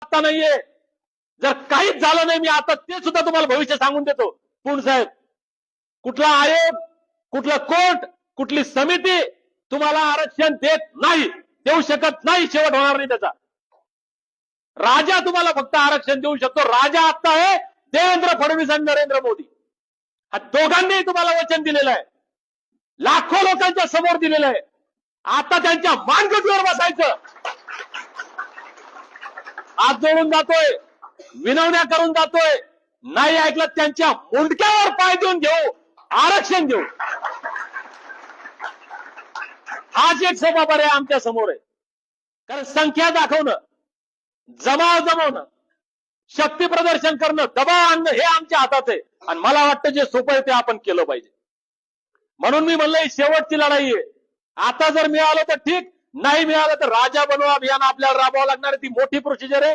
आता नाहीये. जर काहीच झालं नाही, मी आता ते सुद्धा तुम्हाला भविष्य सांगून देतो. पूर्ण साहेब, कुठला आयोग, कुठलं कोर्ट, कुठली समिती तुम्हाला आरक्षण देत नाही, देऊ शकत नाही, शेवट होणार नाही त्याचा. राजा तुम्हाला फक्त आरक्षण देऊ शकतो. राजा आता आहे देवेंद्र फडणवीस आणि नरेंद्र मोदी. हा दोघांनी तुम्हाला वचन दिलेलं आहे, लाखो लोकांच्या समोर दिलेलं आहे. आता त्यांच्या मानगुटीवर बसायचं. हात जोडून जातोय, विनवण्या करून जातोय. नाही ऐकलं त्यांच्या मुंडक्यावर पाय देऊन घेऊ, आरक्षण देऊ. हाच एक सोपा पर्याय आमच्या समोर आहे. कारण संख्या दाखवणं, जमाव जमवणं, शक्ती प्रदर्शन करणं, दबाव आणणं हे आमच्या हातात आहे. आणि मला वाटतं जे सोपं आहे ते आपण केलं पाहिजे. म्हणून मी म्हणलं ही शेवटची लढाई आहे. आता जर मिळालं तर ठीक, नाही मिळालं तर राजा बनवा अभियान आपल्याला राबवावं लागणार आहे. ती मोठी प्रोसिजर आहे.